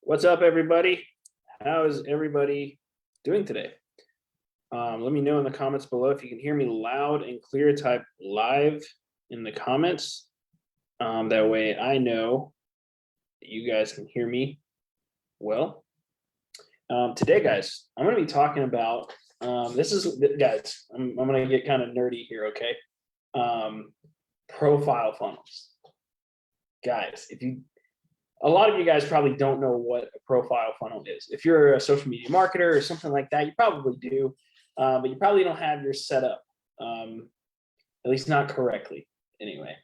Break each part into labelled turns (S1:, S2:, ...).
S1: What's up, everybody? How is everybody doing today? Let me know in the comments below if you can hear me loud and clear. Type live in the comments. That way I know that you guys can hear me well. Today, guys, I'm going to be talking about, guys, I'm going to get kind of nerdy here, okay? Profile funnels. Guys, a lot of you guys probably don't know what a profile funnel is. If you're a social media marketer or something like that, you probably do, but you probably don't have yours set up, at least not correctly anyway,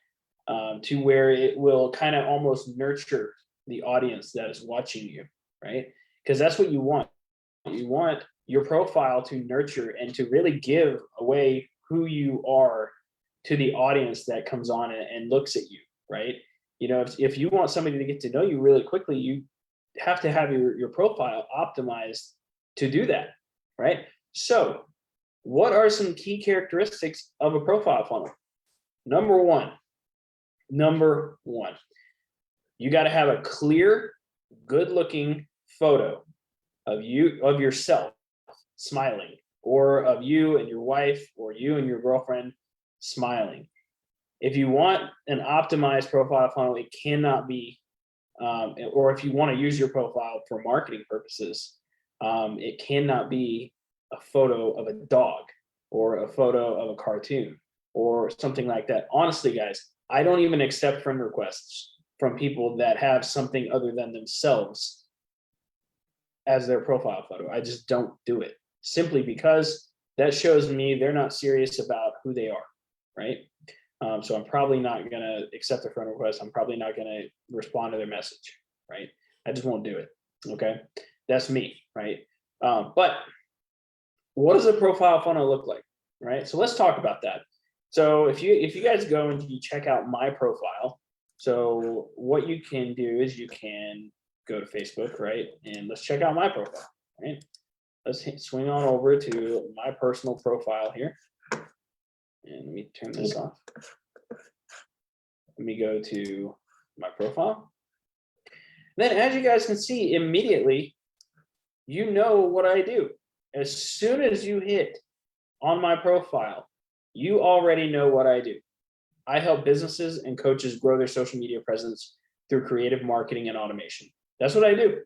S1: to where it will kind of almost nurture the audience that is watching you, right? Because that's what you want. You want your profile to nurture and to really give away who you are to the audience that comes on and looks at you, right? You know, if you want somebody to get to know you really quickly, you have to have your profile optimized to do that, right? So what are some key characteristics of a profile funnel? Number one, you got to have a clear, good-looking photo of yourself smiling, or of you and your wife, or you and your girlfriend smiling. If you want an optimized profile funnel, it cannot be, or if you want to use your profile for marketing purposes, it cannot be a photo of a dog or a photo of a cartoon or something like that. Honestly, guys, I don't even accept friend requests from people that have something other than themselves as their profile photo. I just don't do it, simply because that shows me they're not serious about who they are, right? So I'm probably not going to accept a friend request. I'm probably not going to respond to their message, right? I just won't do it, okay? That's me, right? But what does a profile funnel look like, right? So let's talk about that. So if you guys go and you check out my profile, so what you can do is you can go to Facebook, right? And let's check out my profile, right? Let's swing on over to my personal profile here. And let me turn this off. Let me go to my profile. Then, as you guys can see, immediately, you know what I do. As soon as you hit on my profile, you already know what I do. I help businesses and coaches grow their social media presence through creative marketing and automation. That's what I do.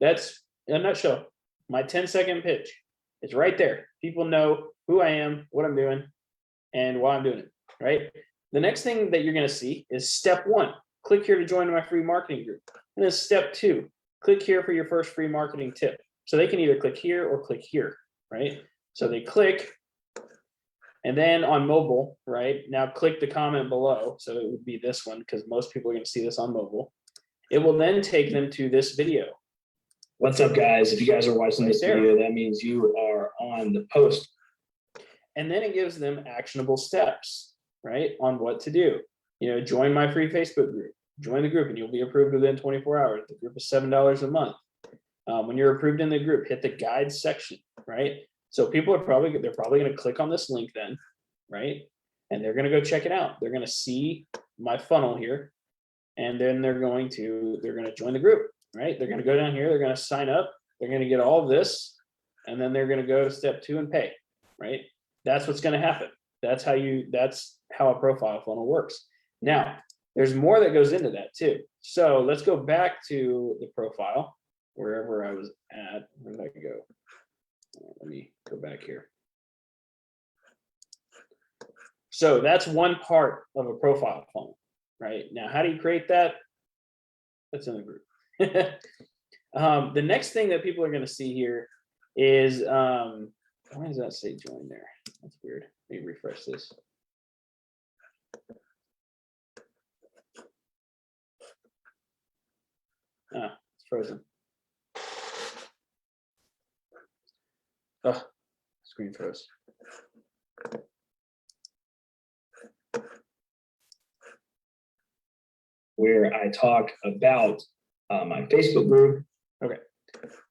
S1: That's, in a nutshell, my 10-second pitch. It's right there. People know who I am, what I'm doing, and why I'm doing it, right? The next thing that you're going to see is step one. Click here to join my free marketing group. And then step two, click here for your first free marketing tip. So they can either click here or click here, right? So they click, and then on mobile, right? Now click the comment below. So it would be this one, because most people are going to see this on mobile. It will then take them to this video. What's up, guys? If you guys are watching this video, that means you are on the post. And then it gives them actionable steps, right, on what to do. You know, join my free Facebook group. Join the group and you'll be approved within 24 hours. The group is $7 a month. When you're approved in the group, hit the guides section, right? So people are probably going to click on this link then, right? And they're going to go check it out. They're going to see my funnel here, and then they're going to join the group, right? They're going to go down here. They're going to sign up. They're going to get all of this, and then they're going to go to step 2 and pay, right? That's what's going to happen. That's how a profile funnel works. Now, there's more that goes into that too. So let's go back to the profile, wherever I was at. Where did I go? Let me go back here. So that's one part of a profile funnel, right? Now, how do you create that? That's in the group. The next thing that people are going to see here is, why does that say join there? That's weird. Let me refresh this. It's frozen. Oh, screen froze. Where I talk about my Facebook group. Okay.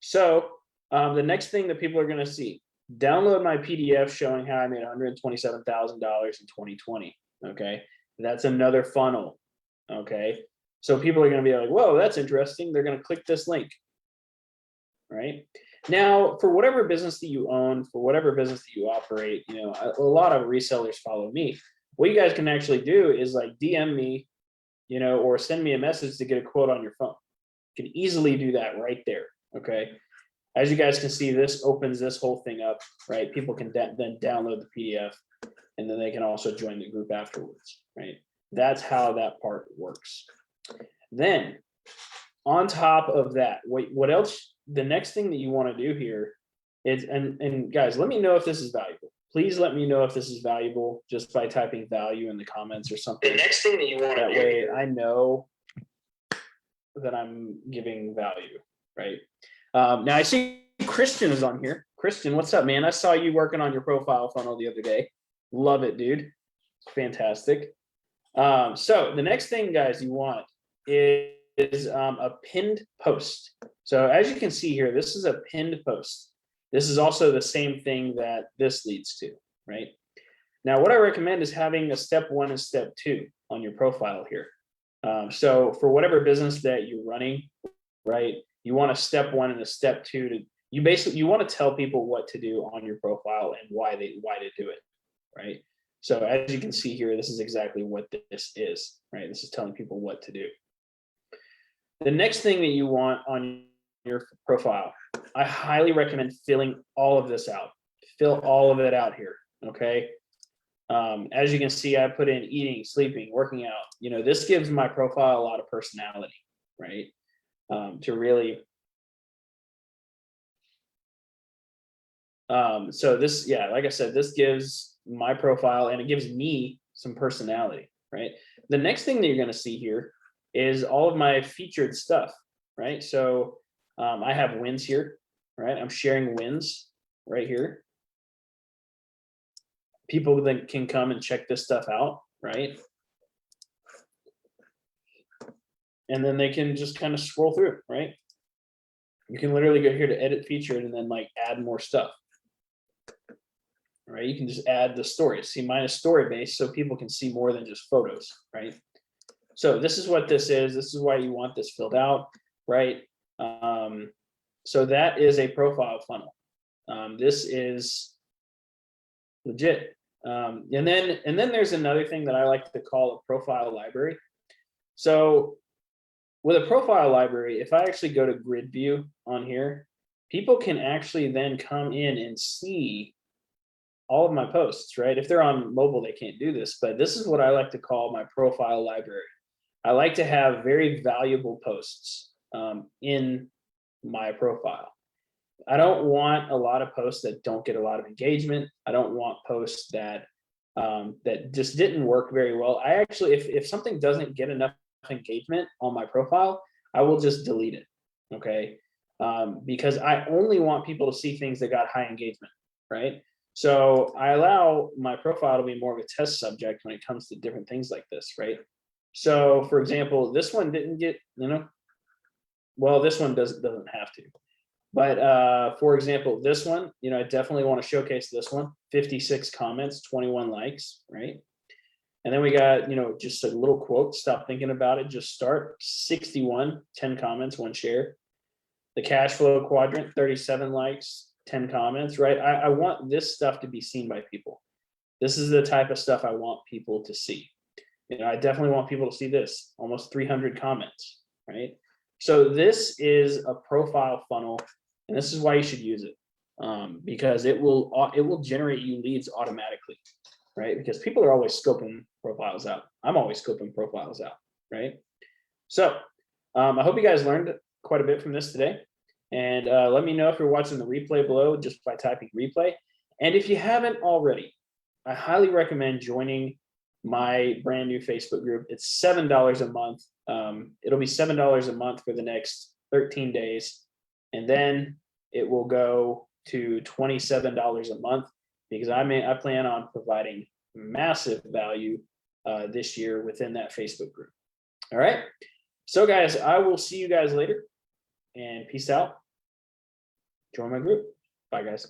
S1: So the next thing that people are going to see, download my PDF showing how I made $127,000 in 2020. Okay. That's another funnel. Okay. So people are going to be like, whoa, that's interesting. They're going to click this link. right? Now, for whatever business that you own, for whatever business that you operate, a lot of resellers follow me. What you guys can actually do is like DM me, or send me a message to get a quote on your phone. You can easily do that right there, okay? As you guys can see, this opens this whole thing up, right? People can then download the PDF, and then they can also join the group afterwards, right? That's how that part works. Then, on top of that, what else? The next thing that you want to do here is, and guys, let me know if this is valuable. Please let me know if this is valuable just by typing value in the comments or something. The next thing that you want to do, that way I know that I'm giving value, right? Now I see Christian is on here. Christian, what's up, man? I saw you working on your profile funnel the other day. Love it, dude. Fantastic. So the next thing, guys, you want is a pinned post. So as you can see here, this is a pinned post. This is also the same thing that this leads to, right? Now, what I recommend is having a step 1 and step 2 on your profile here. So for whatever business that you're running, right, you want a step 1 and a step 2 to, you want to tell people what to do on your profile and why to do it, right? So as you can see here, this is exactly what this is, right? This is telling people what to do. The next thing that you want on your profile, I highly recommend filling all of this out. Fill all of it out here, okay? As you can see, I put in eating, sleeping, working out. This gives my profile a lot of personality, right? To really, so this, yeah, like I said, this gives my profile and it gives me some personality, right? The next thing that you're going to see here is all of my featured stuff, right? So I have wins here, right? I'm sharing wins right here. People that can come and check this stuff out, right? And then they can just kind of scroll through, right? You can literally go here to edit featured and then like add more stuff, right? You can just add the stories. See, mine is story based, so people can see more than just photos, right? So this is what this is. This is why you want this filled out, right? So that is a profile funnel. This is legit. And then there's another thing that I like to call a profile library. So with a profile library, if I actually go to grid view on here, people can actually then come in and see all of my posts, right? If they're on mobile, they can't do this, but this is what I like to call my profile library. I like to have very valuable posts in my profile. I don't want a lot of posts that don't get a lot of engagement. I don't want posts that that just didn't work very well. I actually, if something doesn't get enough engagement on my profile, I will just delete it, okay? Because I only want people to see things that got high engagement, right? So I allow my profile to be more of a test subject when it comes to different things like this, right? So for example, this one didn't get, well, this one doesn't have to. But for example, this one, I definitely want to showcase this one. 56 comments, 21 likes, right? And then we got, just a little quote, stop thinking about it, just start. 61, 10 comments, 1 share. The cash flow quadrant, 37 likes, 10 comments, right? I want this stuff to be seen by people. This is the type of stuff I want people to see. I definitely want people to see this, almost 300 comments, right? So this is a profile funnel, and this is why you should use it, because it will generate you leads automatically, right? Because people are always scoping profiles out. I'm always scoping profiles out, right? So I hope you guys learned quite a bit from this today, and let me know if you're watching the replay below just by typing replay. And if you haven't already, I highly recommend joining my brand new Facebook group. It's $7 a month. It'll be $7 a month for the next 13 days. And then it will go to $27 a month because I plan on providing massive value this year within that Facebook group. All right. So guys, I will see you guys later and peace out. Join my group. Bye guys.